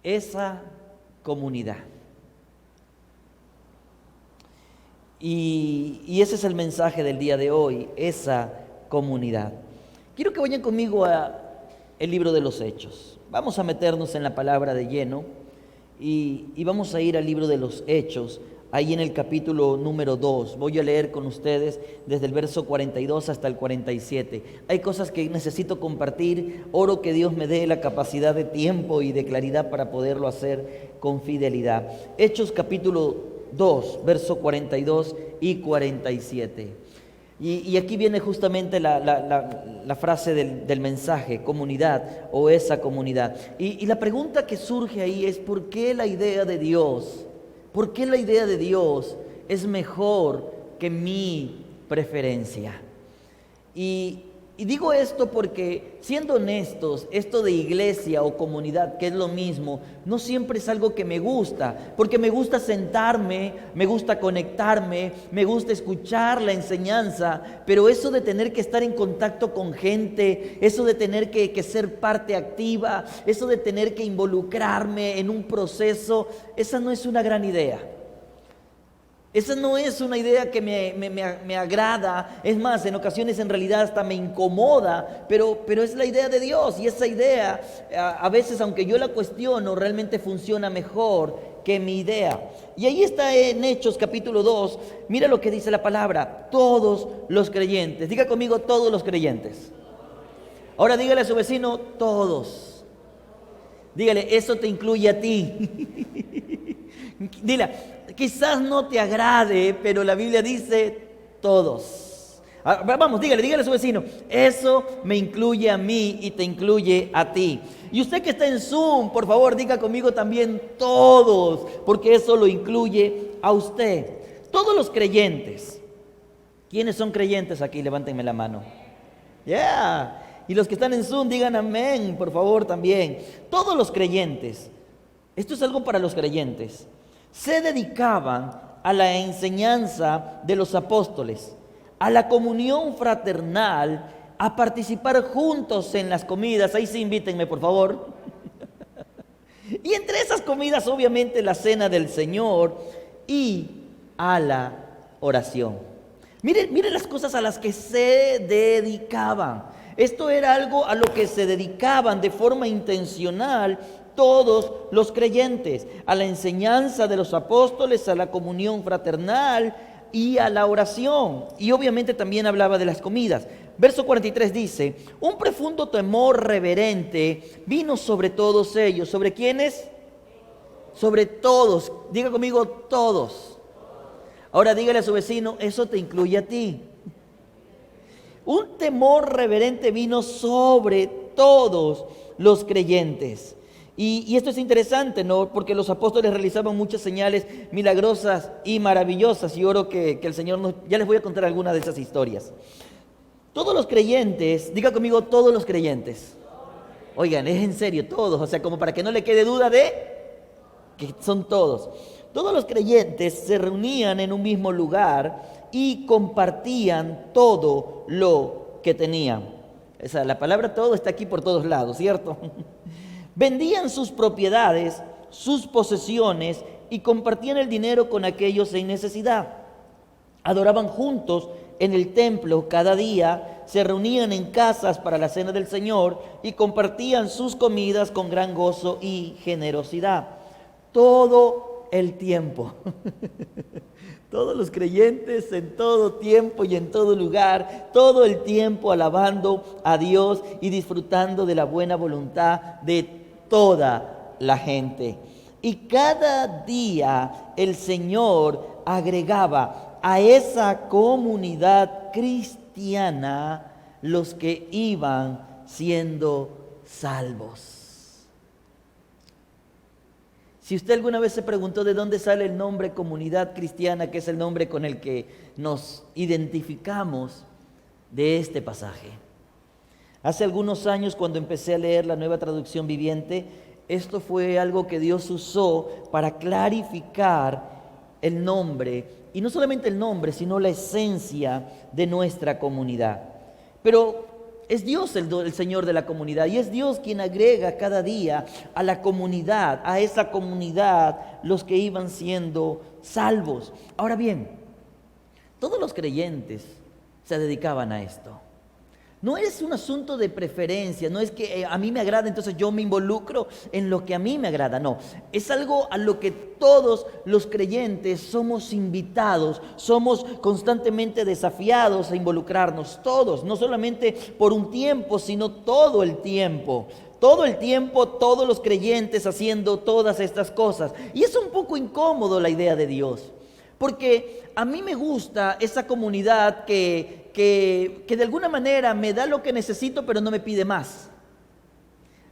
esa comunidad. Y ese es el mensaje del día de hoy, esa comunidad. Quiero que vayan conmigo a el libro de los Hechos. Vamos a meternos en la palabra de lleno y vamos a ir al libro de los Hechos, ahí en el capítulo número 2. Voy a leer con ustedes desde el verso 42 hasta el 47. Hay cosas que necesito compartir. Oro que Dios me dé la capacidad de tiempo y de claridad para poderlo hacer con fidelidad. Hechos capítulo 2, verso 42 y 47. Y aquí viene justamente la frase del mensaje, comunidad o esa comunidad. Y la pregunta que surge ahí es: ¿por qué la idea de Dios? ¿Por qué la idea de Dios es mejor que mi preferencia? Y digo esto porque, siendo honestos, esto de iglesia o comunidad, que es lo mismo, no siempre es algo que me gusta, porque me gusta sentarme, me gusta conectarme, me gusta escuchar la enseñanza, pero eso de tener que estar en contacto con gente, eso de tener que ser parte activa, eso de tener que involucrarme en un proceso, esa no es una gran idea. Esa no es una idea que me agrada. Es más, en ocasiones en realidad hasta me incomoda, pero es la idea de Dios. Y esa idea, a veces, aunque yo la cuestiono, realmente funciona mejor que mi idea. Y ahí está en Hechos capítulo 2. Mira lo que dice la palabra: todos los creyentes. Diga conmigo: todos los creyentes. Ahora dígale a su vecino: todos. Dígale: eso te incluye a ti. Dile: quizás no te agrade, pero la Biblia dice todos. Vamos, dígale a su vecino: eso me incluye a mí y te incluye a ti. Y usted que está en Zoom, por favor, diga conmigo también todos, porque eso lo incluye a usted. Todos los creyentes. ¿Quiénes son creyentes aquí? Levántenme la mano. Yeah. Y los que están en Zoom, digan amén, por favor, también. Todos los creyentes. Esto es algo para los creyentes. Se dedicaban a la enseñanza de los apóstoles, a la comunión fraternal, a participar juntos en las comidas. Ahí sí, invítenme, por favor. Y entre esas comidas, obviamente, la cena del Señor y a la oración. Miren las cosas a las que se dedicaban. Esto era algo a lo que se dedicaban de forma intencional todos los creyentes: a la enseñanza de los apóstoles, a la comunión fraternal y a la oración. Y obviamente también hablaba de las comidas. Verso 43 dice: un profundo temor reverente vino sobre todos ellos. ¿Sobre quiénes? Sobre todos. Diga conmigo: todos. Ahora dígale a su vecino: eso te incluye a ti. Un temor reverente vino sobre todos los creyentes. Y esto es interesante, ¿no? Porque los apóstoles realizaban muchas señales milagrosas y maravillosas. Y oro que el Señor ya les voy a contar algunas de esas historias. Todos los creyentes, diga conmigo: todos los creyentes. Oigan, es en serio, todos. O sea, como para que no le quede duda de que son todos. Todos los creyentes se reunían en un mismo lugar y compartían todo lo que tenían. La palabra todo está aquí por todos lados, ¿cierto? Vendían sus propiedades, sus posesiones y compartían el dinero con aquellos en necesidad. Adoraban juntos en el templo cada día, se reunían en casas para la cena del Señor y compartían sus comidas con gran gozo y generosidad. Todo el tiempo. Todos los creyentes en todo tiempo y en todo lugar, todo el tiempo alabando a Dios y disfrutando de la buena voluntad de toda la gente. Y cada día el Señor agregaba a esa comunidad cristiana los que iban siendo salvos. Si usted alguna vez se preguntó de dónde sale el nombre Comunidad Cristiana, que es el nombre con el que nos identificamos, de este pasaje. Hace algunos años, cuando empecé a leer la Nueva Traducción Viviente, esto fue algo que Dios usó para clarificar el nombre, y no solamente el nombre, sino la esencia de nuestra comunidad. Pero Es Dios el Señor de la comunidad y es Dios quien agrega cada día a la comunidad, a esa comunidad, los que iban siendo salvos. Ahora bien, todos los creyentes se dedicaban a esto. No es un asunto de preferencia, no es que a mí me agrada, entonces yo me involucro en lo que a mí me agrada, no. Es algo a lo que todos los creyentes somos invitados, somos constantemente desafiados a involucrarnos todos, no solamente por un tiempo, sino todo el tiempo. Todo el tiempo, todos los creyentes haciendo todas estas cosas. Y es un poco incómodo la idea de Dios, porque a mí me gusta esa comunidad que de alguna manera me da lo que necesito, pero no me pide más.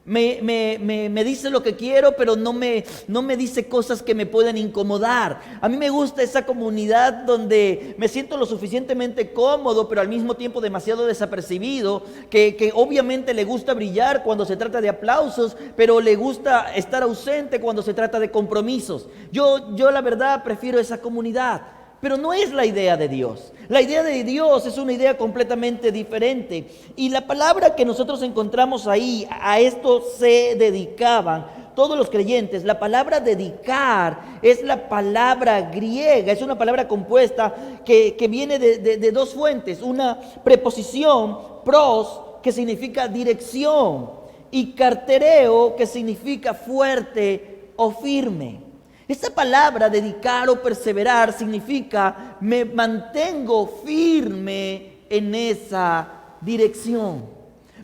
Me dice lo que quiero, pero no me dice cosas que me puedan incomodar. A mí me gusta esa comunidad donde me siento lo suficientemente cómodo, pero al mismo tiempo demasiado desapercibido, que obviamente le gusta brillar cuando se trata de aplausos, pero le gusta estar ausente cuando se trata de compromisos. Yo la verdad prefiero esa comunidad. Pero no es la idea de Dios. La idea de Dios es una idea completamente diferente. Y la palabra que nosotros encontramos ahí, a esto se dedicaban todos los creyentes. La palabra dedicar es la palabra griega, es una palabra compuesta que viene de dos fuentes. Una preposición, pros, que significa dirección, y cartereo, que significa fuerte o firme. Esta palabra, dedicar o perseverar, significa me mantengo firme en esa dirección.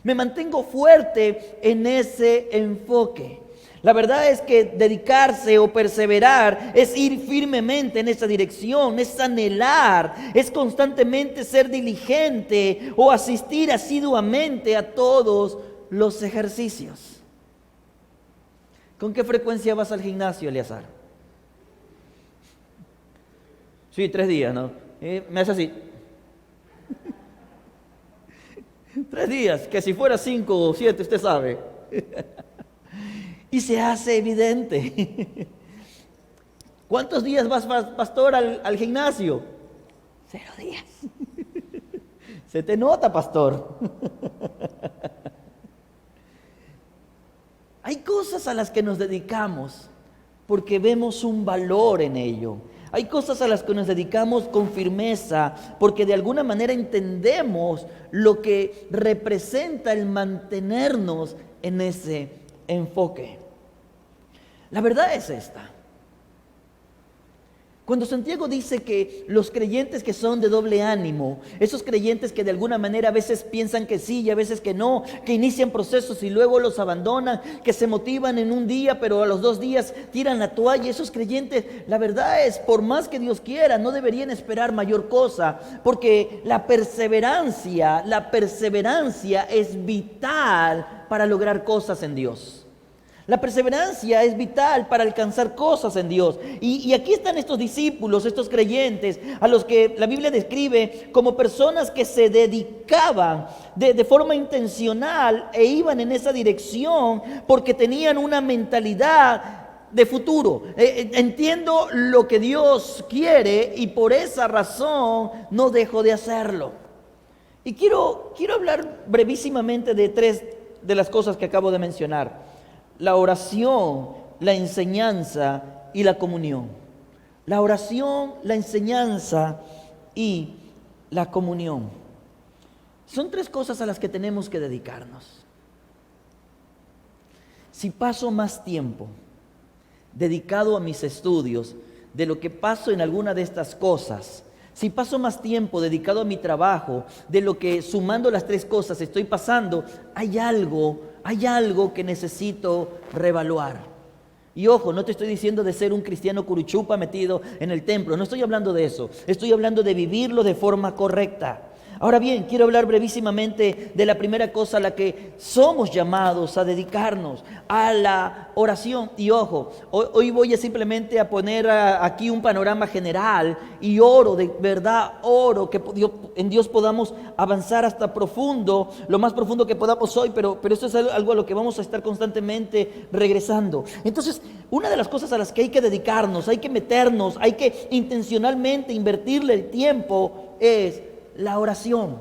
Me mantengo fuerte en ese enfoque. La verdad es que dedicarse o perseverar es ir firmemente en esa dirección, es anhelar, es constantemente ser diligente o asistir asiduamente a todos los ejercicios. ¿Con qué frecuencia vas al gimnasio, Eleazar? Sí, 3 días, ¿no? Me hace así. 3 días, que si fuera 5 o 7, usted sabe. Y se hace evidente. ¿Cuántos días vas, pastor, al gimnasio? 0 días. Se te nota, pastor. Hay cosas a las que nos dedicamos porque vemos un valor en ello. Hay cosas a las que nos dedicamos con firmeza porque de alguna manera entendemos lo que representa el mantenernos en ese enfoque. La verdad es esta. Cuando Santiago dice que los creyentes que son de doble ánimo, esos creyentes que de alguna manera a veces piensan que sí y a veces que no, que inician procesos y luego los abandonan, que se motivan en un día pero a los 2 días tiran la toalla, esos creyentes, la verdad es, por más que Dios quiera, no deberían esperar mayor cosa, porque la perseverancia es vital para lograr cosas en Dios. La perseverancia es vital para alcanzar cosas en Dios. Y aquí están estos discípulos, estos creyentes, a los que la Biblia describe como personas que se dedicaban de forma intencional e iban en esa dirección porque tenían una mentalidad de futuro. Entiendo lo que Dios quiere y por esa razón no dejo de hacerlo. Y quiero hablar brevísimamente de 3 de las cosas que acabo de mencionar. La oración, la enseñanza y la comunión. La oración, la enseñanza y la comunión. Son 3 cosas a las que tenemos que dedicarnos. Si paso más tiempo dedicado a mis estudios de lo que paso en alguna de estas cosas, si paso más tiempo dedicado a mi trabajo de lo que sumando las 3 cosas estoy pasando, hay algo que necesito reevaluar. Y ojo, no te estoy diciendo de ser un cristiano curuchupa metido en el templo, no estoy hablando de eso, estoy hablando de vivirlo de forma correcta. Ahora bien, quiero hablar brevísimamente de la primera cosa a la que somos llamados a dedicarnos, a la oración. Y ojo, hoy voy a simplemente a poner aquí un panorama general y oro, de verdad oro que en Dios podamos avanzar hasta profundo, lo más profundo que podamos hoy, pero esto es algo a lo que vamos a estar constantemente regresando. Entonces, una de las cosas a las que hay que dedicarnos, hay que meternos, hay que intencionalmente invertirle el tiempo es la oración.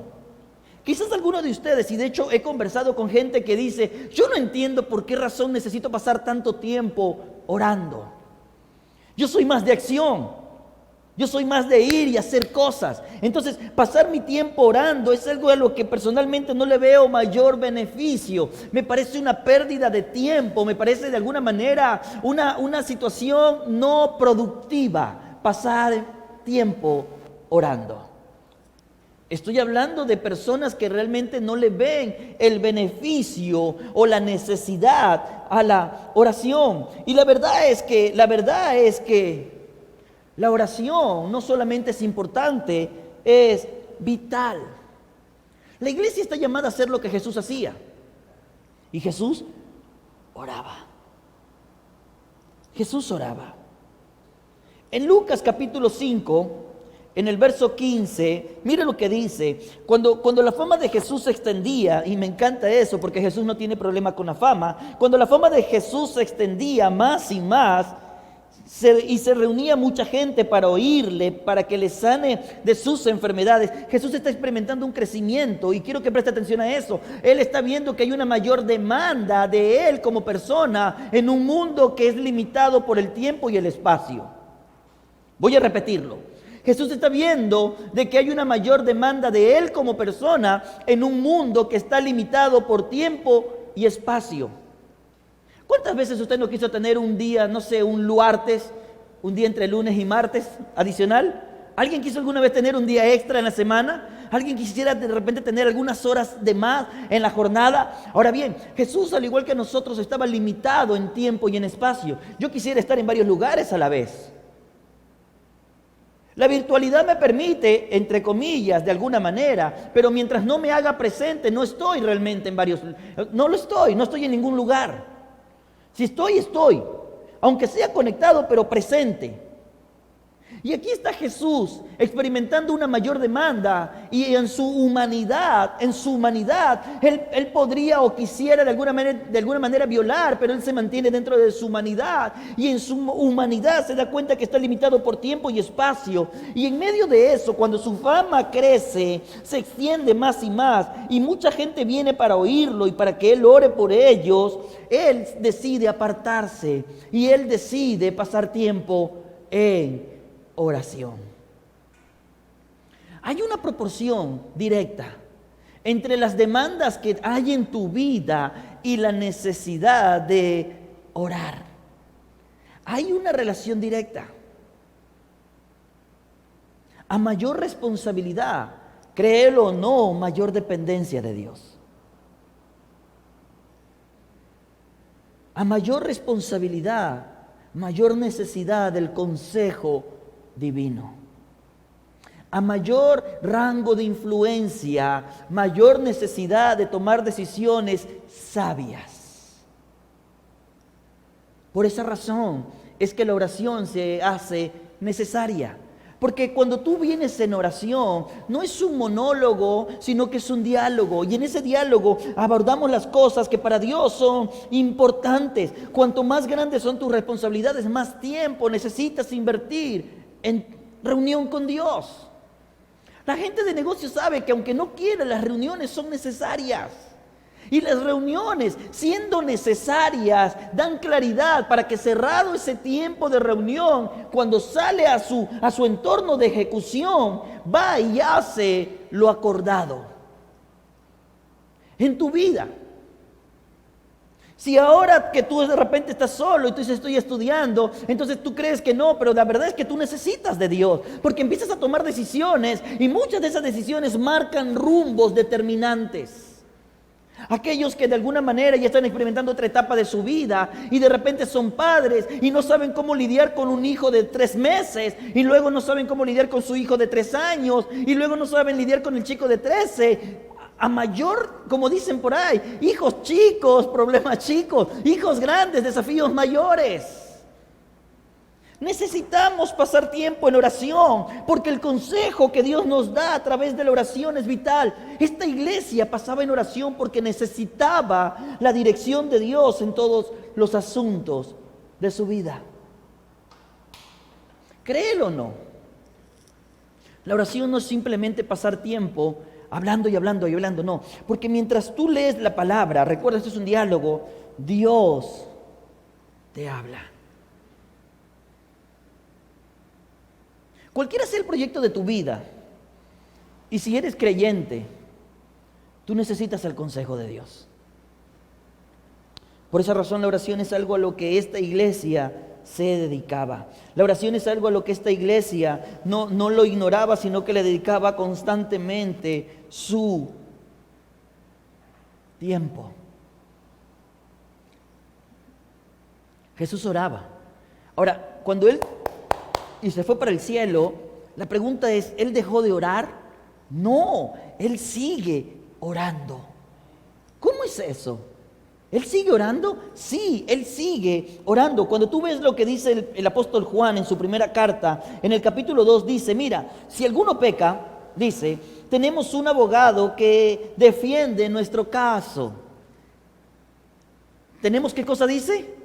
Quizás alguno de ustedes, y de hecho he conversado con gente que dice, yo no entiendo por qué razón necesito pasar tanto tiempo orando. Yo soy más de acción, yo soy más de ir y hacer cosas. Entonces, pasar mi tiempo orando es algo a lo que personalmente no le veo mayor beneficio. Me parece una pérdida de tiempo, me parece de alguna manera una situación no productiva, pasar tiempo orando. Estoy hablando de personas que realmente no le ven el beneficio o la necesidad a la oración. Y la verdad es que la oración no solamente es importante, es vital. La iglesia está llamada a hacer lo que Jesús hacía. Y Jesús oraba. Jesús oraba. En Lucas capítulo 5, en el verso 15, mire lo que dice. Cuando la fama de Jesús se extendía, y me encanta eso porque Jesús no tiene problema con la fama. Cuando la fama de Jesús se extendía más y más, y se reunía mucha gente para oírle, para que le sane de sus enfermedades. Jesús está experimentando un crecimiento y quiero que preste atención a eso. Él está viendo que hay una mayor demanda de él como persona en un mundo que es limitado por el tiempo y el espacio. Voy a repetirlo. Jesús está viendo de que hay una mayor demanda de él como persona en un mundo que está limitado por tiempo y espacio. ¿Cuántas veces usted no quiso tener un día, no sé, un luartes, un día entre lunes y martes adicional? ¿Alguien quiso alguna vez tener un día extra en la semana? ¿Alguien quisiera de repente tener algunas horas de más en la jornada? Ahora bien, Jesús, al igual que nosotros, estaba limitado en tiempo y en espacio. Yo quisiera estar en varios lugares a la vez. La virtualidad me permite, entre comillas, de alguna manera, pero mientras no me haga presente, no estoy realmente en varios, no estoy en ningún lugar. Si estoy, aunque sea conectado, pero presente. Y aquí está Jesús experimentando una mayor demanda y en su humanidad, Él podría o quisiera de alguna manera violar, pero Él se mantiene dentro de su humanidad y en su humanidad se da cuenta que está limitado por tiempo y espacio. Y en medio de eso, cuando su fama crece, se extiende más y más y mucha gente viene para oírlo y para que Él ore por ellos, Él decide apartarse y Él decide pasar tiempo en oración. Hay una proporción directa entre las demandas que hay en tu vida y la necesidad de orar. Hay una relación directa. A mayor responsabilidad, créelo o no, mayor dependencia de Dios. A mayor responsabilidad, mayor necesidad del consejo divino. A mayor rango de influencia, mayor necesidad de tomar decisiones sabias. Por esa razón es que la oración se hace necesaria. Porque cuando tú vienes en oración, no es un monólogo, sino que es un diálogo. Y en ese diálogo abordamos las cosas que para Dios son importantes. Cuanto más grandes son tus responsabilidades, más tiempo necesitas invertir en reunión con Dios. La gente de negocios sabe que aunque no quiera, las reuniones son necesarias. Y las reuniones, siendo necesarias, dan claridad para que cerrado ese tiempo de reunión, cuando sale a su entorno de ejecución, va y hace lo acordado. En tu vida, si ahora que tú de repente estás solo y tú dices estoy estudiando, entonces tú crees que no, pero la verdad es que tú necesitas de Dios, porque empiezas a tomar decisiones y muchas de esas decisiones marcan rumbos determinantes. Aquellos que de alguna manera ya están experimentando otra etapa de su vida y de repente son padres y no saben cómo lidiar con un hijo de 3 meses y luego no saben cómo lidiar con su hijo de 3 años y luego no saben lidiar con el chico de 13. A mayor, como dicen por ahí, hijos chicos, problemas chicos, hijos grandes, desafíos mayores. Necesitamos pasar tiempo en oración, porque el consejo que Dios nos da a través de la oración es vital. Esta iglesia pasaba en oración porque necesitaba la dirección de Dios en todos los asuntos de su vida. Créelo o no, la oración no es simplemente pasar tiempo hablando y hablando y hablando, no. Porque mientras tú lees la palabra, recuerda, esto es un diálogo, Dios te habla. Cualquiera sea el proyecto de tu vida, y si eres creyente, tú necesitas el consejo de Dios. Por esa razón la oración es algo a lo que esta iglesia se dedicaba. La oración es algo a lo que esta iglesia no lo ignoraba, sino que le dedicaba constantemente su tiempo. Jesús oraba. Ahora, cuando Él se fue para el cielo, la pregunta es, ¿Él dejó de orar? No, Él sigue orando. ¿Cómo es eso? ¿Él sigue orando? Sí, Él sigue orando. Cuando tú ves lo que dice el apóstol Juan en su primera carta, en el capítulo 2 dice, mira, si alguno peca, dice, tenemos un abogado que defiende nuestro caso. ¿Tenemos qué cosa dice?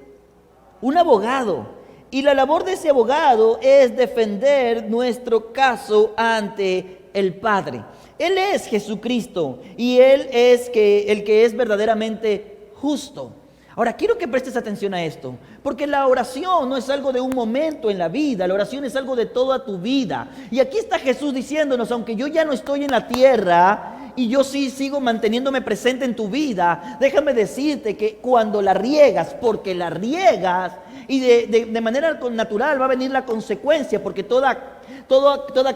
Un abogado. Y la labor de ese abogado es defender nuestro caso ante el Padre. Él es Jesucristo y Él es el que es verdaderamente justo. Ahora, quiero que prestes atención a esto, porque la oración no es algo de un momento en la vida, la oración es algo de toda tu vida. Y aquí está Jesús diciéndonos, aunque yo ya no estoy en la tierra y yo sí sigo manteniéndome presente en tu vida, déjame decirte que cuando la riegas, porque la riegas, y de manera natural va a venir la consecuencia, porque toda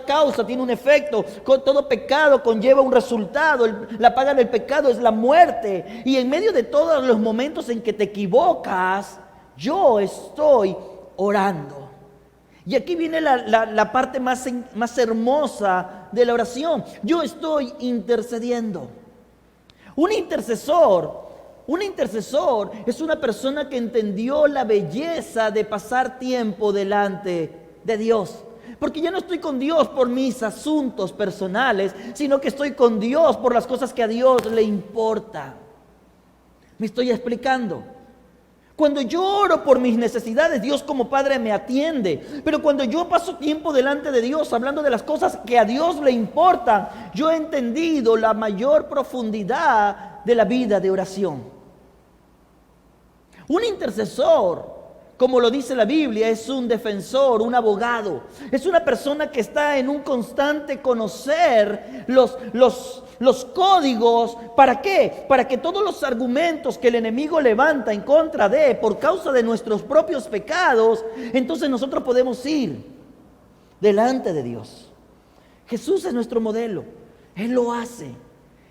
causa tiene un efecto, todo pecado conlleva un resultado, la paga del pecado es la muerte, y en medio de todos los momentos en que te equivocas, yo estoy orando. Y aquí viene la parte más hermosa de la oración, yo estoy intercediendo. Un intercesor es una persona que entendió la belleza de pasar tiempo delante de Dios. Porque ya no estoy con Dios por mis asuntos personales, sino que estoy con Dios por las cosas que a Dios le importa. ¿Me estoy explicando? Cuando yo oro por mis necesidades, Dios como Padre me atiende. Pero cuando yo paso tiempo delante de Dios hablando de las cosas que a Dios le importan, yo he entendido la mayor profundidad de la vida de oración. Un intercesor, como lo dice la Biblia, es un defensor, un abogado. Es una persona que está en un constante conocer los códigos. ¿Para qué? Para que todos los argumentos que el enemigo levanta en contra por causa de nuestros propios pecados, entonces nosotros podemos ir delante de Dios. Jesús es nuestro modelo. Él lo hace.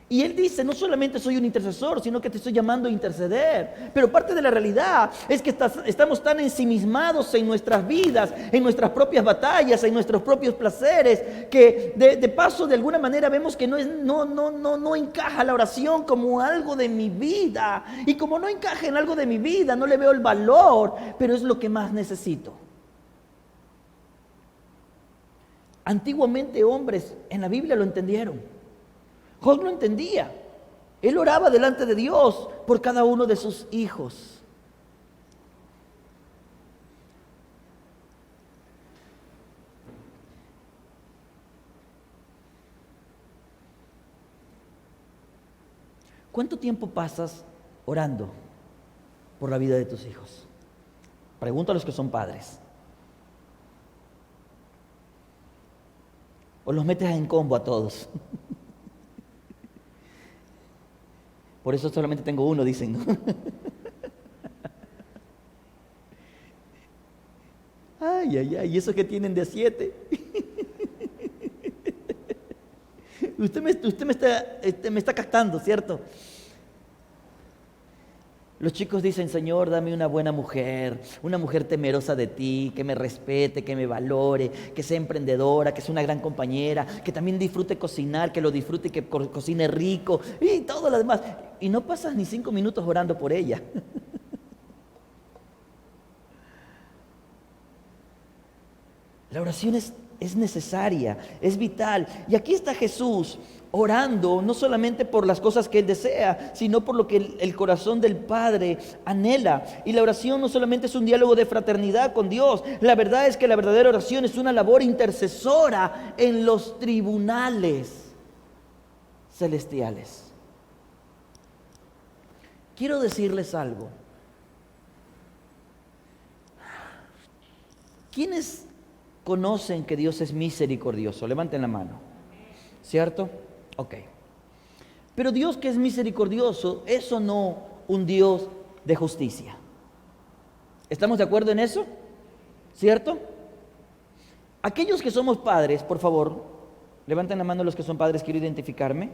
Y Él dice, no solamente soy un intercesor, sino que te estoy llamando a interceder. Pero parte de la realidad es que estamos tan ensimismados en nuestras vidas, en nuestras propias batallas, en nuestros propios placeres, que de paso de alguna manera vemos que no encaja la oración como algo de mi vida. Y como no encaja en algo de mi vida, no le veo el valor, pero es lo que más necesito. Antiguamente hombres en la Biblia lo entendieron. Job lo entendía. Él oraba delante de Dios por cada uno de sus hijos. ¿Cuánto tiempo pasas orando por la vida de tus hijos? Pregunta a los que son padres. ¿O los metes en combo a todos? Por eso solamente tengo uno, dicen, ¿no? Ay, ¿y eso que tienen de 7? Usted me está captando, ¿cierto? Los chicos dicen, Señor, dame una buena mujer, una mujer temerosa de ti, que me respete, que me valore, que sea emprendedora, que sea una gran compañera, que también disfrute cocinar, que lo disfrute y que cocine rico y todo lo demás. Y no pasas ni 5 minutos orando por ella. La oración es necesaria, es vital. Y aquí está Jesús orando, no solamente por las cosas que Él desea, sino por lo que el corazón del Padre anhela. Y la oración no solamente es un diálogo de fraternidad con Dios. La verdad es que la verdadera oración es una labor intercesora en los tribunales celestiales. Quiero decirles algo. ¿Quiénes conocen que Dios es misericordioso? Levanten la mano. ¿Cierto? Ok. Pero Dios que es misericordioso, eso no un Dios de justicia. ¿Estamos de acuerdo en eso? ¿Cierto? Aquellos que somos padres, por favor, levanten la mano los que son padres, quiero identificarme.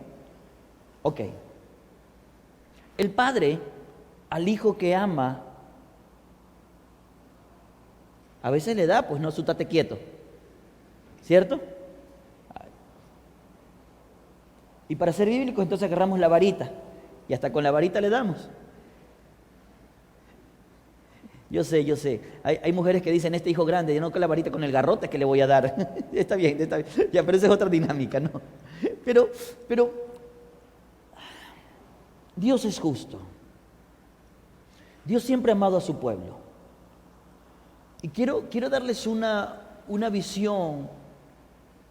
Ok. El padre al hijo que ama, a veces le da, pues no, su tate quieto. ¿Cierto? Y para ser bíblicos, entonces agarramos la varita. Y hasta con la varita le damos. Yo sé. Hay mujeres que dicen, este hijo grande, yo no con la varita, con el garrote que le voy a dar. Está bien. Ya, pero esa es otra dinámica, ¿no? Pero Dios es justo. Dios siempre ha amado a su pueblo. Y quiero darles una visión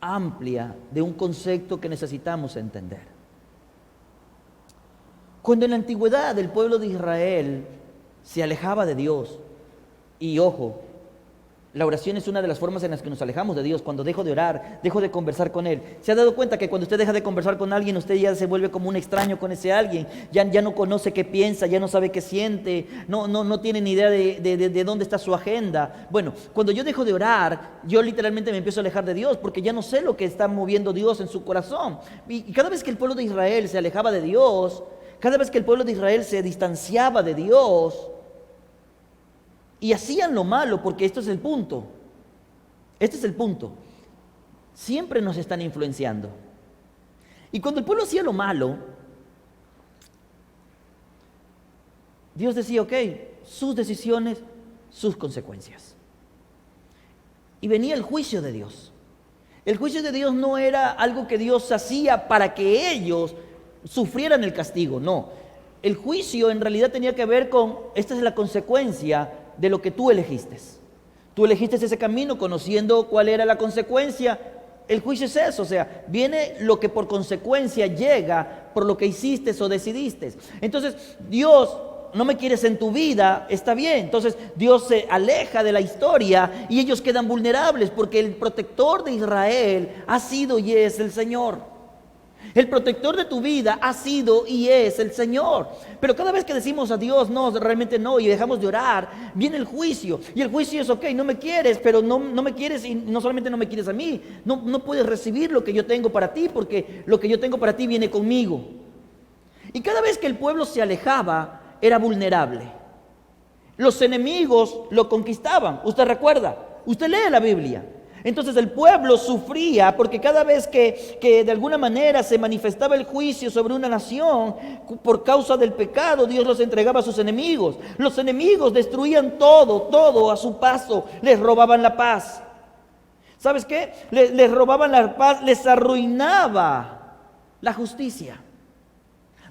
amplia de un concepto que necesitamos entender. Cuando en la antigüedad el pueblo de Israel se alejaba de Dios, y ojo, la oración es una de las formas en las que nos alejamos de Dios. Cuando dejo de orar, dejo de conversar con Él. ¿Se ha dado cuenta que cuando usted deja de conversar con alguien, usted ya se vuelve como un extraño con ese alguien? Ya no conoce qué piensa, ya no sabe qué siente, no tiene ni idea de dónde está su agenda. Bueno, cuando yo dejo de orar, yo literalmente me empiezo a alejar de Dios, porque ya no sé lo que está moviendo Dios en su corazón. Y cada vez que el pueblo de Israel se alejaba de Dios, cada vez que el pueblo de Israel se distanciaba de Dios, y hacían lo malo, porque esto es el punto. Este es el punto. Siempre nos están influenciando. Y cuando el pueblo hacía lo malo, Dios decía, ok, sus decisiones, sus consecuencias. Y venía el juicio de Dios. El juicio de Dios no era algo que Dios hacía para que ellos sufrieran el castigo, no. El juicio en realidad tenía que ver con, esta es la consecuencia de lo que tú elegiste. Tú elegiste ese camino conociendo cuál era la consecuencia. El juicio es eso, o sea, viene lo que por consecuencia llega por lo que hiciste o decidiste. Entonces, Dios no me quieres en tu vida, está bien. Entonces, Dios se aleja de la historia y ellos quedan vulnerables porque el protector de Israel ha sido y es el Señor. El protector de tu vida ha sido y es el Señor. Pero cada vez que decimos a Dios, no, realmente no, y dejamos de orar, viene el juicio. Y el juicio es, ok, no me quieres, pero no me quieres, y no solamente no me quieres a mí, no puedes recibir lo que yo tengo para ti, porque lo que yo tengo para ti viene conmigo. Y cada vez que el pueblo se alejaba, era vulnerable. Los enemigos lo conquistaban. ¿Usted recuerda? Usted lee la Biblia. Entonces el pueblo sufría porque cada vez que de alguna manera se manifestaba el juicio sobre una nación por causa del pecado, Dios los entregaba a sus enemigos. Los enemigos destruían todo a su paso, les robaban la paz. ¿Sabes qué? Les robaban la paz, les arruinaba la justicia.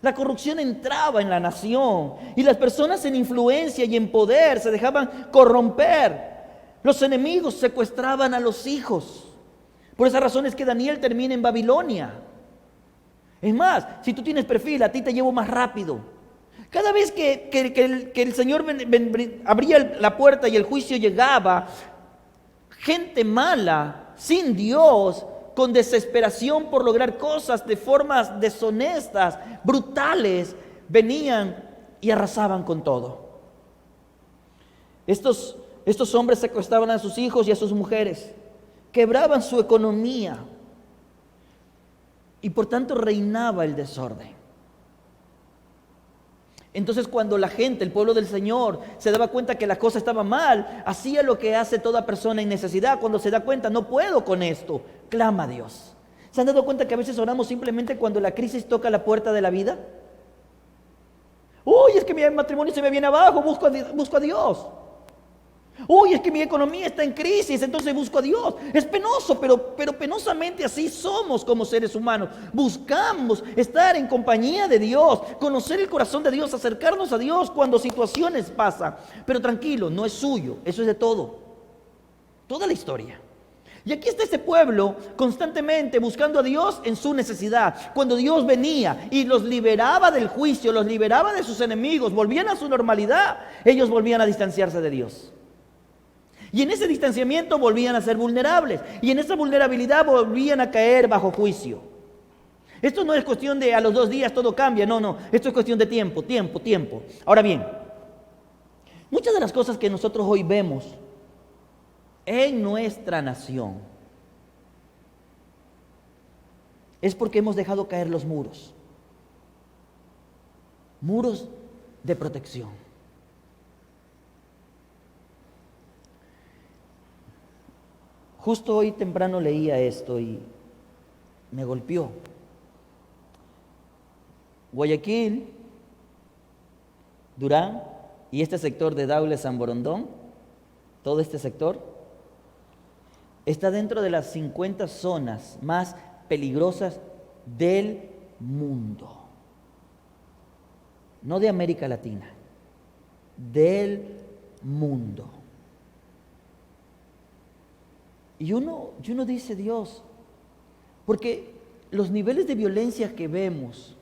La corrupción entraba en la nación y las personas en influencia y en poder se dejaban corromper. Los enemigos secuestraban a los hijos. Por esa razón es que Daniel termina en Babilonia. Es más, si tú tienes perfil, a ti te llevo más rápido. Cada vez que el Señor abría la puerta y el juicio llegaba, gente mala, sin Dios, con desesperación por lograr cosas de formas deshonestas, brutales, venían y arrasaban con todo. Estos hombres secuestraban a sus hijos y a sus mujeres, quebraban su economía y por tanto reinaba el desorden. Entonces cuando la gente, el pueblo del Señor, se daba cuenta que la cosa estaba mal, hacía lo que hace toda persona en necesidad. Cuando se da cuenta, no puedo con esto, clama a Dios. ¿Se han dado cuenta que a veces oramos simplemente cuando la crisis toca la puerta de la vida? Uy, es que mi matrimonio se me viene abajo, busco a Dios. Uy, es que mi economía está en crisis, entonces busco a Dios. Es penoso, pero penosamente así somos como seres humanos. Buscamos estar en compañía de Dios, conocer el corazón de Dios, acercarnos a Dios cuando situaciones pasan. Pero tranquilo, no es suyo, eso es de todo. Toda la historia. Y aquí está ese pueblo constantemente buscando a Dios en su necesidad. Cuando Dios venía y los liberaba del juicio, los liberaba de sus enemigos, volvían a su normalidad, ellos volvían a distanciarse de Dios. Y en ese distanciamiento volvían a ser vulnerables. Y en esa vulnerabilidad volvían a caer bajo juicio. Esto no es cuestión de a los 2 días todo cambia. No. Esto es cuestión de tiempo. Ahora bien, muchas de las cosas que nosotros hoy vemos en nuestra nación es porque hemos dejado caer los muros. Muros de protección. Justo hoy temprano leía esto y me golpeó. Guayaquil, Durán y este sector de Daule, San Borondón, todo este sector, está dentro de las 50 zonas más peligrosas del mundo. No de América Latina, del mundo. Y uno dice, Dios, porque los niveles de violencia que vemos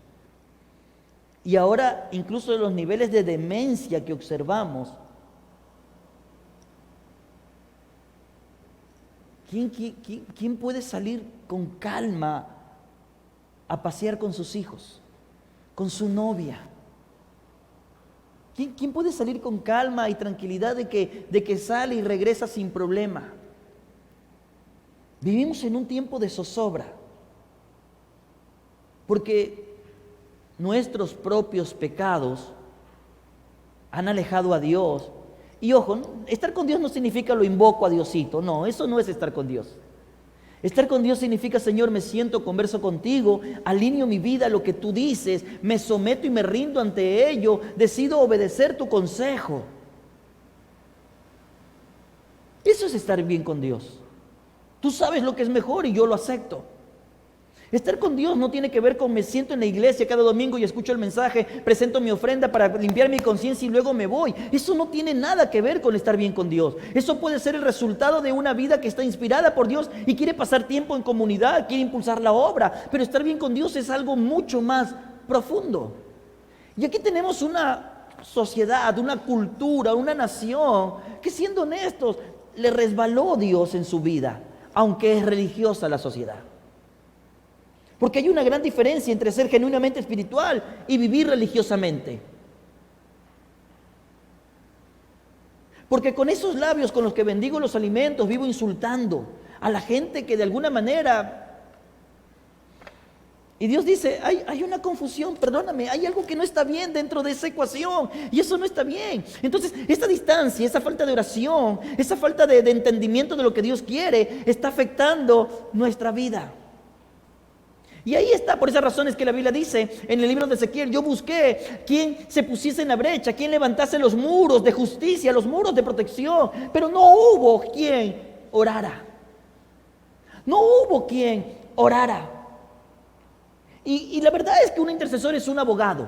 y ahora incluso los niveles de demencia que observamos, ¿quién puede salir con calma a pasear con sus hijos, con su novia? ¿Quién puede salir con calma y tranquilidad de que sale y regresa sin problema? Vivimos en un tiempo de zozobra, porque nuestros propios pecados han alejado a Dios. Y ojo, estar con Dios no significa lo invoco a Diosito, no, eso no es estar con Dios. Estar con Dios significa, Señor, me siento, converso contigo, alineo mi vida a lo que tú dices, me someto y me rindo ante ello, decido obedecer tu consejo. Eso es estar bien con Dios. Tú sabes lo que es mejor y yo lo acepto. Estar con Dios no tiene que ver con me siento en la iglesia cada domingo y escucho el mensaje, presento mi ofrenda para limpiar mi conciencia y luego me voy. Eso no tiene nada que ver con estar bien con Dios. Eso puede ser el resultado de una vida que está inspirada por Dios y quiere pasar tiempo en comunidad, quiere impulsar la obra. Pero estar bien con Dios es algo mucho más profundo. Y aquí tenemos una sociedad, una cultura, una nación que, siendo honestos, le resbaló Dios en su vida, aunque es religiosa la sociedad. Porque hay una gran diferencia entre ser genuinamente espiritual y vivir religiosamente. Porque con esos labios con los que bendigo los alimentos, vivo insultando a la gente que de alguna manera... Y Dios dice, hay una confusión, perdóname, hay algo que no está bien dentro de esa ecuación y eso no está bien. Entonces, esta distancia, esa falta de oración, esa falta de entendimiento de lo que Dios quiere, está afectando nuestra vida. Y ahí está, por esas razones que la Biblia dice en el libro de Ezequiel, yo busqué quien se pusiese en la brecha, quien levantase los muros de justicia, los muros de protección, pero no hubo quien orara. No hubo quien orara. Y la verdad es que un intercesor es un abogado.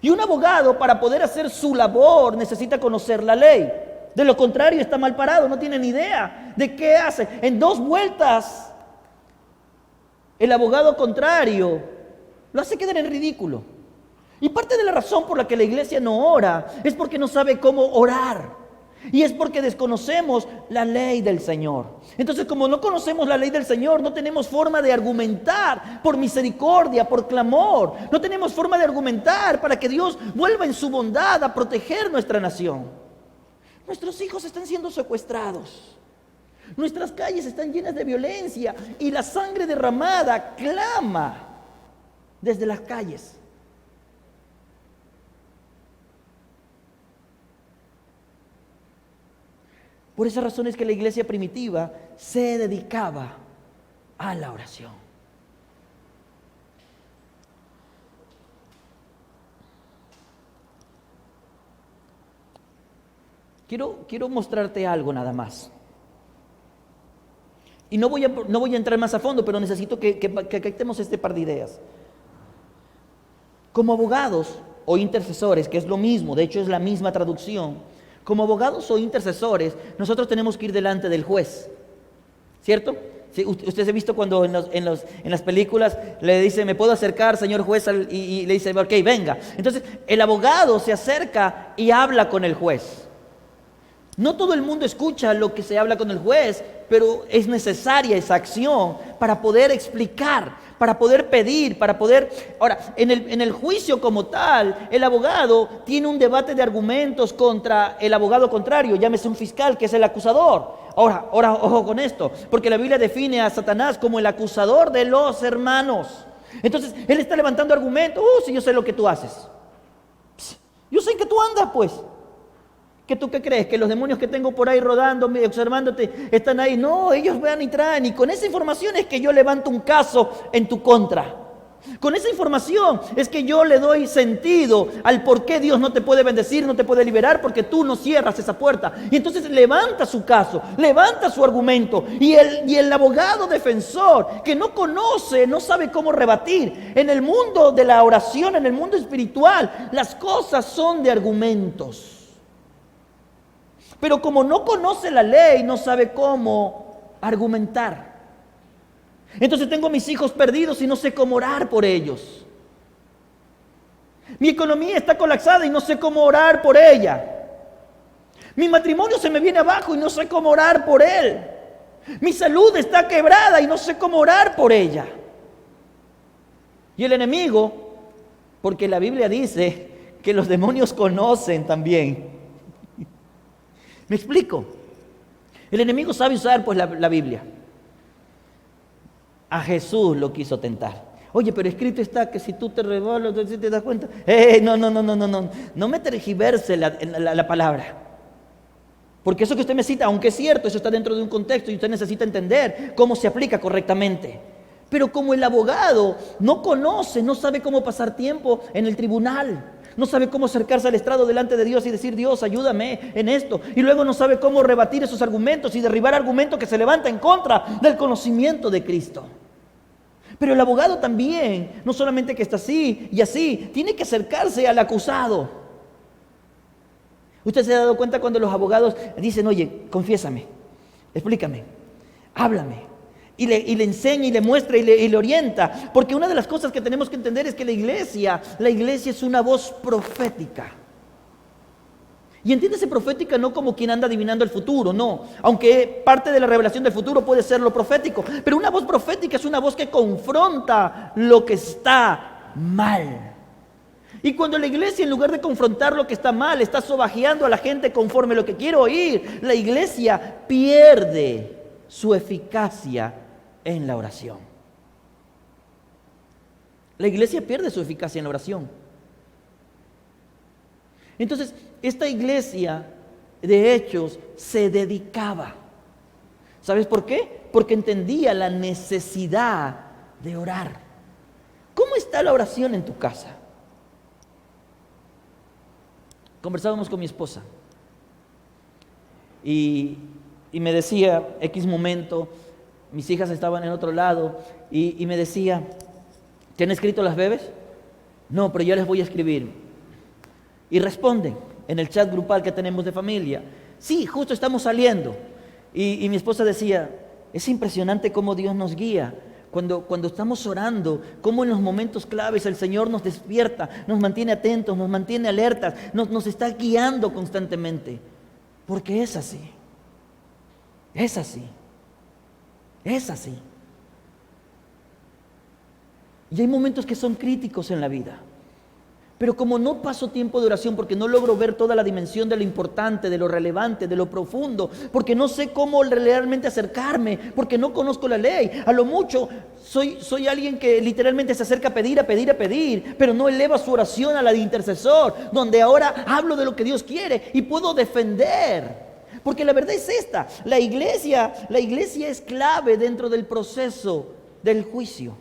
Y un abogado, para poder hacer su labor, necesita conocer la ley. De lo contrario, está mal parado, no tiene ni idea de qué hace. En 2 vueltas, el abogado contrario lo hace quedar en ridículo. Y parte de la razón por la que la iglesia no ora es porque no sabe cómo orar. Y es porque desconocemos la ley del Señor. Entonces, como no conocemos la ley del Señor, no tenemos forma de argumentar por misericordia, por clamor. No tenemos forma de argumentar para que Dios vuelva en su bondad a proteger nuestra nación. Nuestros hijos están siendo secuestrados. Nuestras calles están llenas de violencia y la sangre derramada clama desde las calles. Por esa razón es que la iglesia primitiva se dedicaba a la oración. Quiero mostrarte algo nada más. Y no voy a entrar más a fondo, pero necesito que captemos este par de ideas. Como abogados o intercesores, que es lo mismo, de hecho es la misma traducción, como abogados o intercesores, nosotros tenemos que ir delante del juez. ¿cierto? Sí, usted se ha visto cuando en las películas le dice, ¿me puedo acercar, señor juez? Y le dice, ok, venga. Entonces, el abogado se acerca y habla con el juez. No todo el mundo escucha lo que se habla con el juez, pero es necesaria esa acción para poder explicar, para poder pedir, para poder... Ahora, en el juicio como tal, el abogado tiene un debate de argumentos contra el abogado contrario, llámese un fiscal que es el acusador. Ahora, ojo con esto, porque la Biblia define a Satanás como el acusador de los hermanos. Entonces, él está levantando argumentos. Sí, yo sé lo que tú haces. Yo sé que tú andas, pues. ¿Que tú qué crees? ¿Que los demonios que tengo por ahí rodando, observándote, están ahí? No, ellos van y traen. Y con esa información es que yo levanto un caso en tu contra. Con esa información es que yo le doy sentido al por qué Dios no te puede bendecir, no te puede liberar, porque tú no cierras esa puerta. Y entonces levanta su caso, levanta su argumento. Y el abogado defensor que no conoce, no sabe cómo rebatir. En el mundo de la oración, en el mundo espiritual, las cosas son de argumentos. Pero como no conoce la ley, no sabe cómo argumentar. Entonces tengo a mis hijos perdidos y no sé cómo orar por ellos. Mi economía está colapsada y no sé cómo orar por ella. Mi matrimonio se me viene abajo y no sé cómo orar por él. Mi salud está quebrada y no sé cómo orar por ella. Y el enemigo, porque la Biblia dice que los demonios conocen también. ¿Me explico? El enemigo sabe usar pues la Biblia. A Jesús lo quiso tentar. Oye, pero escrito está que si tú te rebalas, ¿te das cuenta? No. No me tergiverse la palabra. Porque eso que usted me cita, aunque es cierto, eso está dentro de un contexto y usted necesita entender cómo se aplica correctamente. Pero como el abogado no conoce, no sabe cómo pasar tiempo en el tribunal, no sabe cómo acercarse al estrado delante de Dios y decir, Dios, ayúdame en esto. Y luego no sabe cómo rebatir esos argumentos y derribar argumentos que se levantan en contra del conocimiento de Cristo. Pero el abogado también, no solamente que está así y así, tiene que acercarse al acusado. Usted se ha dado cuenta cuando los abogados dicen, oye, confiésame, explícame, háblame. Y le enseña y le muestra y le orienta. Porque una de las cosas que tenemos que entender es que la iglesia es una voz profética. Y entiéndase profética no como quien anda adivinando el futuro, no. Aunque parte de la revelación del futuro puede ser lo profético. Pero una voz profética es una voz que confronta lo que está mal. Y cuando la iglesia, en lugar de confrontar lo que está mal, está sobajeando a la gente conforme lo que quiere oír, la iglesia pierde su eficacia en la oración. La iglesia pierde su eficacia en la oración. Entonces, esta iglesia de Hechos se dedicaba. ¿Sabes por qué? Porque entendía la necesidad de orar. ¿Cómo está la oración en tu casa? Conversábamos con mi esposa y me decía, X momento, mis hijas estaban en otro lado y me decía, ¿te han escrito las bebés? No, pero yo les voy a escribir. Y responden en el chat grupal que tenemos de familia. Sí, justo estamos saliendo. Y mi esposa decía, es impresionante cómo Dios nos guía. Cuando estamos orando, cómo en los momentos claves el Señor nos despierta, nos mantiene atentos, nos mantiene alertas, nos está guiando constantemente. Porque es así. Es así. Es así. Y hay momentos que son críticos en la vida. Pero como no paso tiempo de oración, porque no logro ver toda la dimensión de lo importante, de lo relevante, de lo profundo, porque no sé cómo realmente acercarme, porque no conozco la ley, a lo mucho soy alguien que literalmente se acerca a pedir, pero no eleva su oración a la de intercesor, donde ahora hablo de lo que Dios quiere y puedo defender. Porque la verdad es esta, la iglesia es clave dentro del proceso del juicio.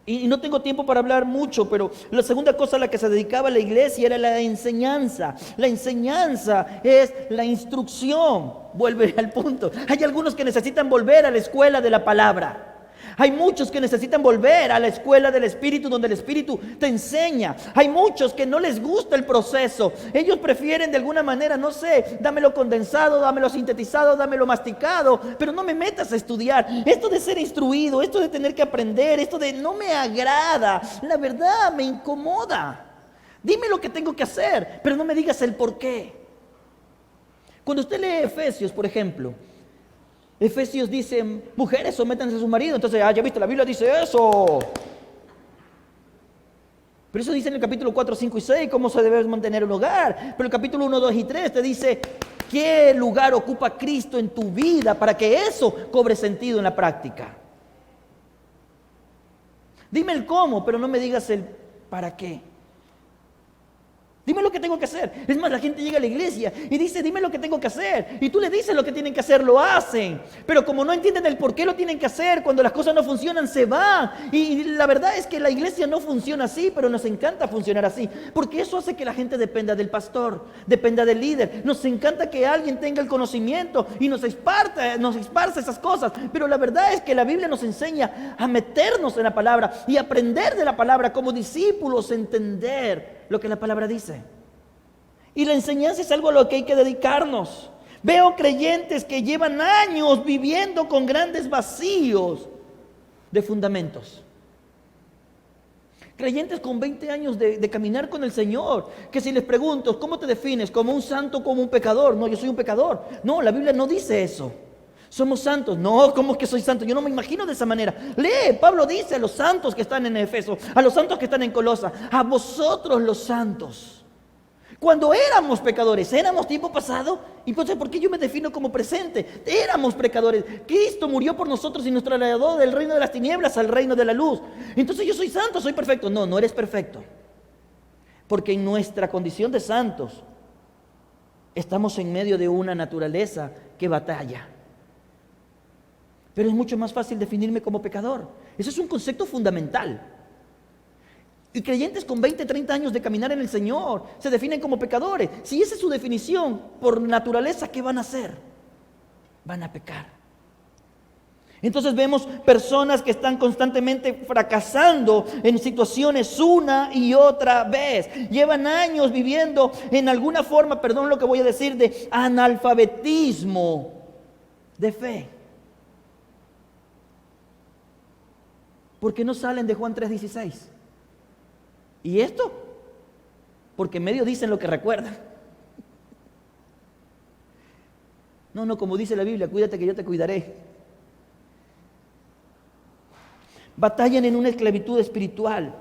Y no tengo tiempo para hablar mucho, pero la segunda cosa a la que se dedicaba la iglesia era la enseñanza. La enseñanza es la instrucción. Vuelve al punto. Hay algunos que necesitan volver a la escuela de la palabra. Hay muchos que necesitan volver a la escuela del Espíritu, donde el Espíritu te enseña. Hay muchos que no les gusta el proceso. Ellos prefieren de alguna manera, no sé, dámelo condensado, dámelo sintetizado, dámelo masticado, pero no me metas a estudiar. Esto de ser instruido, esto de tener que aprender, esto de no me agrada, la verdad me incomoda. Dime lo que tengo que hacer, pero no me digas el por qué. Cuando usted lee Efesios, por ejemplo, Efesios dice, mujeres, sométanse a su marido. Entonces, ya viste, la Biblia dice eso. Pero eso dice en el capítulo 4, 5 y 6, cómo se debe mantener un hogar. Pero el capítulo 1, 2 y 3 te dice, ¿qué lugar ocupa Cristo en tu vida para que eso cobre sentido en la práctica? Dime el cómo, pero no me digas el para qué. Dime lo que tengo que hacer. Es más, la gente llega a la iglesia y dice, dime lo que tengo que hacer. Y tú le dices lo que tienen que hacer, lo hacen. Pero como no entienden el por qué lo tienen que hacer, cuando las cosas no funcionan, se van. Y la verdad es que la iglesia no funciona así, pero nos encanta funcionar así. Porque eso hace que la gente dependa del pastor, dependa del líder. Nos encanta que alguien tenga el conocimiento y nos esparce esas cosas. Pero la verdad es que la Biblia nos enseña a meternos en la palabra y aprender de la palabra como discípulos, entender lo que la palabra dice. Y la enseñanza es algo a lo que hay que dedicarnos. Veo creyentes que llevan años viviendo con grandes vacíos de fundamentos. Creyentes con 20 años de caminar con el Señor, que si les pregunto, ¿cómo te defines? ¿Como un santo o como un pecador? No, yo soy un pecador. No, la Biblia no dice eso. Somos santos. No, ¿cómo es que soy santo? Yo no me imagino de esa manera. Lee, Pablo dice a los santos que están en Efeso, a los santos que están en Colosa, a vosotros los santos. Cuando éramos pecadores, éramos tiempo pasado. Entonces, ¿por qué yo me defino como presente? Éramos pecadores. Cristo murió por nosotros y nos trasladó del reino de las tinieblas al reino de la luz. Entonces yo soy santo, soy perfecto. No, no eres perfecto. Porque en nuestra condición de santos estamos en medio de una naturaleza que batalla. Pero es mucho más fácil definirme como pecador. Eso es un concepto fundamental. Y creyentes con 20, 30 años de caminar en el Señor se definen como pecadores. Si esa es su definición, por naturaleza, ¿qué van a hacer? Van a pecar. Entonces vemos personas que están constantemente fracasando en situaciones una y otra vez. Llevan años viviendo en alguna forma, perdón lo que voy a decir, de analfabetismo de fe. Porque no salen de Juan 3:16. ¿Y esto? Porque medio dicen lo que recuerdan. No, como dice la Biblia, cuídate que yo te cuidaré. Batallan en una esclavitud espiritual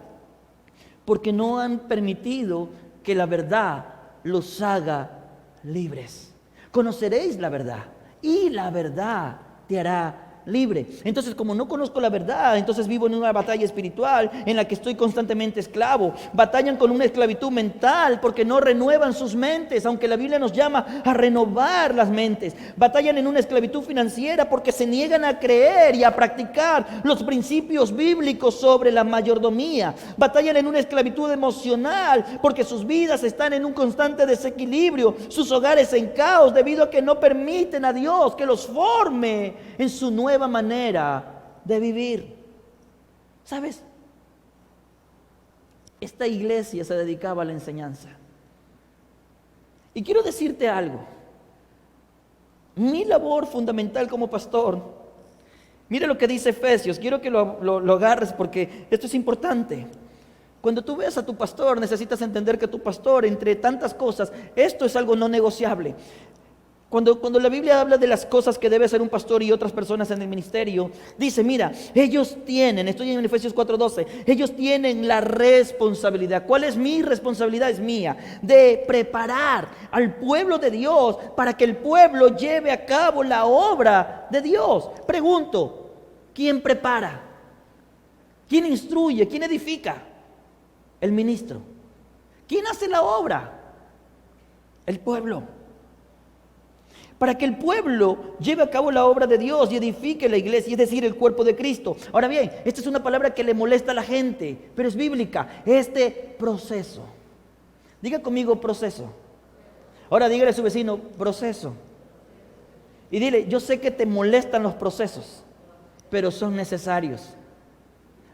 porque no han permitido que la verdad los haga libres. Conoceréis la verdad y la verdad te hará libre. Entonces, como no conozco la verdad, entonces vivo en una batalla espiritual en la que estoy constantemente esclavo. Batallan con una esclavitud mental porque no renuevan sus mentes, aunque la Biblia nos llama a renovar las mentes. Batallan en una esclavitud financiera porque se niegan a creer y a practicar los principios bíblicos sobre la mayordomía. Batallan en una esclavitud emocional porque sus vidas están en un constante desequilibrio, sus hogares en caos debido a que no permiten a Dios que los forme en su nueva manera de vivir. ¿Sabes? Esta iglesia se dedicaba a la enseñanza. Y quiero decirte algo. Mi labor fundamental como pastor, mire lo que dice Efesios, quiero que lo agarres porque esto es importante. Cuando tú veas a tu pastor, necesitas entender que tu pastor, entre tantas cosas, esto es algo no negociable. Cuando la Biblia habla de las cosas que debe hacer un pastor y otras personas en el ministerio, dice, mira, ellos tienen, estoy en Efesios 4:12, ellos tienen la responsabilidad. ¿Cuál es mi responsabilidad? Es mía, de preparar al pueblo de Dios para que el pueblo lleve a cabo la obra de Dios. Pregunto, ¿quién prepara? ¿Quién instruye? ¿Quién edifica? El ministro. ¿Quién hace la obra? El pueblo. Para que el pueblo lleve a cabo la obra de Dios y edifique la iglesia, es decir, el cuerpo de Cristo. Ahora bien, esta es una palabra que le molesta a la gente, pero es bíblica. Este proceso. Diga conmigo proceso. Ahora dígale a su vecino, proceso. Y dile, yo sé que te molestan los procesos. pero son necesarios.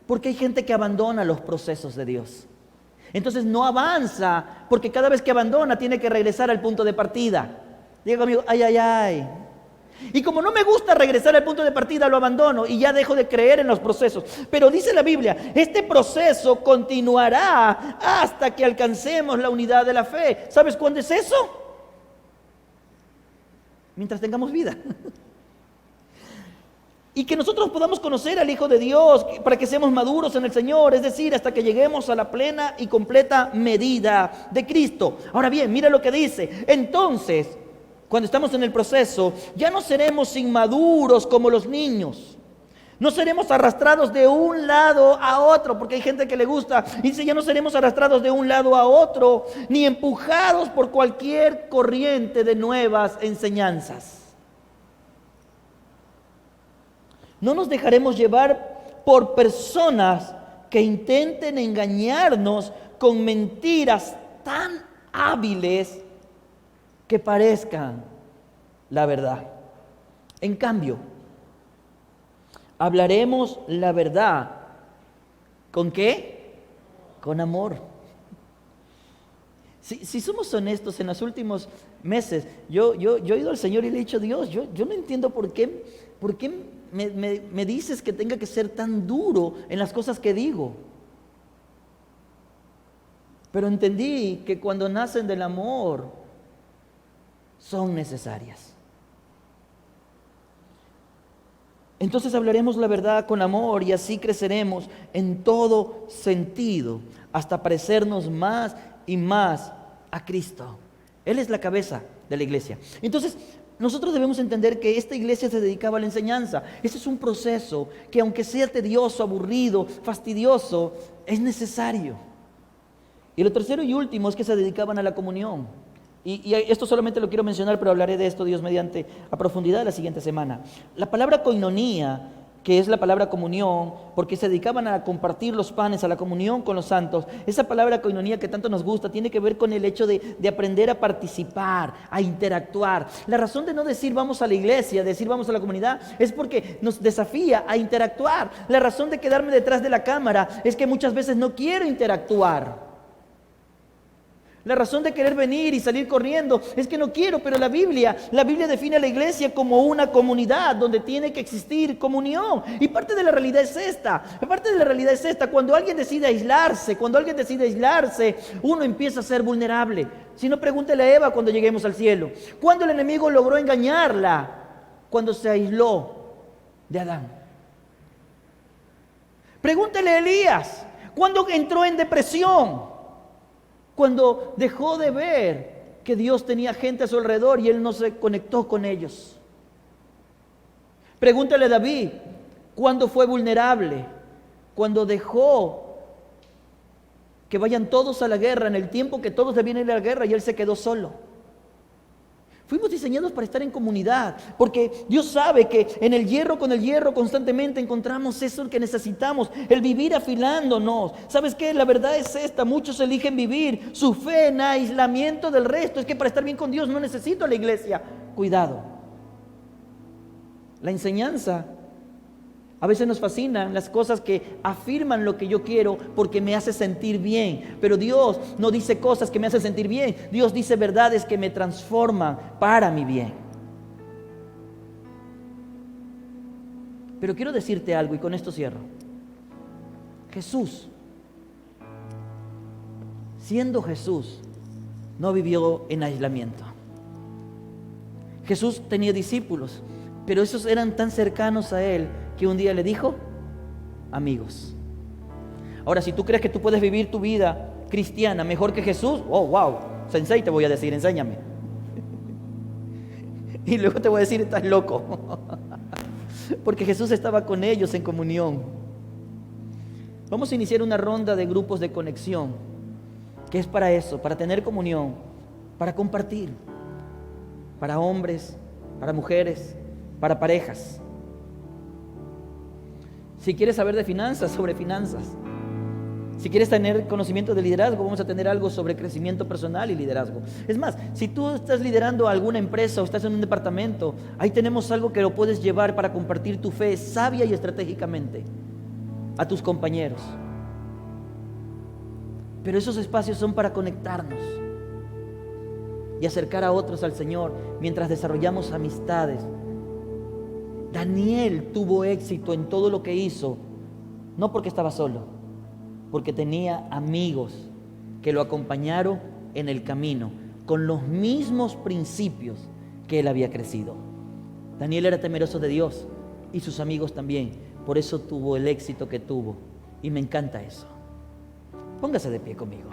Porque hay gente que abandona los procesos de Dios. Entonces no avanza, porque cada vez que abandona tiene que regresar al punto de partida. Diga conmigo, ay, ay, ay. Y como no me gusta regresar al punto de partida, lo abandono y ya dejo de creer en los procesos. Pero dice la Biblia, este proceso continuará hasta que alcancemos la unidad de la fe. ¿Sabes cuándo es eso? Mientras tengamos vida. Y que nosotros podamos conocer al Hijo de Dios para que seamos maduros en el Señor, es decir, hasta que lleguemos a la plena y completa medida de Cristo. Ahora bien, mira lo que dice. Entonces, cuando estamos en el proceso, ya no seremos inmaduros como los niños. No seremos arrastrados de un lado a otro, porque hay gente que le gusta. Y dice, ya no seremos arrastrados de un lado a otro, ni empujados por cualquier corriente de nuevas enseñanzas. No nos dejaremos llevar por personas que intenten engañarnos con mentiras tan hábiles que parezcan la verdad. En cambio, hablaremos la verdad. ¿Con qué? Con amor. Si somos honestos, en los últimos meses, yo he ido al Señor y le he dicho, Dios, yo no entiendo por qué me dices que tenga que ser tan duro en las cosas que digo. Pero entendí que cuando nacen del amor, son necesarias. Entonces hablaremos la verdad con amor y así creceremos en todo sentido hasta parecernos más y más a Cristo. Él es la cabeza de la iglesia. Entonces, nosotros debemos entender que esta iglesia se dedicaba a la enseñanza. Ese es un proceso que, aunque sea tedioso, aburrido, fastidioso, es necesario. Y lo tercero y último es que se dedicaban a la comunión. Y esto solamente lo quiero mencionar, pero hablaré de esto, Dios mediante, a profundidad la siguiente semana. La palabra koinonía, que es la palabra comunión, porque se dedicaban a compartir los panes, a la comunión con los santos. Esa palabra koinonía que tanto nos gusta tiene que ver con el hecho de aprender a participar, a interactuar. La razón de no decir vamos a la iglesia, decir vamos a la comunidad, es porque nos desafía a interactuar. La razón de quedarme detrás de la cámara es que muchas veces no quiero interactuar. La razón de querer venir y salir corriendo es que no quiero, pero la Biblia define a la iglesia como una comunidad donde tiene que existir comunión. Y parte de la realidad es esta. Cuando alguien decide aislarse, uno empieza a ser vulnerable. Si no, pregúntele a Eva cuando lleguemos al cielo. ¿Cuándo el enemigo logró engañarla? Cuando se aisló de Adán. Pregúntele a Elías. ¿Cuándo entró en depresión? Cuando dejó de ver que Dios tenía gente a su alrededor y él no se conectó con ellos. Pregúntale a David, ¿cuándo fue vulnerable? Cuando dejó que vayan todos a la guerra en el tiempo que todos debían ir a la guerra y él se quedó solo. Fuimos diseñados para estar en comunidad, porque Dios sabe que en el hierro con el hierro constantemente encontramos eso que necesitamos, el vivir afilándonos. ¿Sabes qué? La verdad es esta, muchos eligen vivir su fe en aislamiento del resto. Es que para estar bien con Dios no necesito a la iglesia. Cuidado. La enseñanza, a veces nos fascinan las cosas que afirman lo que yo quiero porque me hace sentir bien. Pero Dios no dice cosas que me hacen sentir bien. Dios dice verdades que me transforman para mi bien. Pero quiero decirte algo y con esto cierro. Jesús, siendo Jesús, no vivió en aislamiento. Jesús tenía discípulos, pero esos eran tan cercanos a Él que un día le dijo, amigos. Ahora, si tú crees que tú puedes vivir tu vida cristiana mejor que Jesús, oh, wow, sensei te voy a decir, enséñame. Y luego te voy a decir, estás loco. Porque Jesús estaba con ellos en comunión. Vamos a iniciar una ronda de grupos de conexión, que es para eso, para tener comunión, para compartir, para hombres, para mujeres, para parejas. Si quieres saber de finanzas, sobre finanzas. Si quieres tener conocimiento de liderazgo, vamos a tener algo sobre crecimiento personal y liderazgo. Es más, si tú estás liderando alguna empresa o estás en un departamento, ahí tenemos algo que lo puedes llevar para compartir tu fe sabia y estratégicamente a tus compañeros. Pero esos espacios son para conectarnos y acercar a otros al Señor mientras desarrollamos amistades. Daniel tuvo éxito en todo lo que hizo, no porque estaba solo, porque tenía amigos que lo acompañaron en el camino, con los mismos principios que él había crecido. Daniel era temeroso de Dios y sus amigos también, por eso tuvo el éxito que tuvo, y me encanta eso. Póngase de pie conmigo.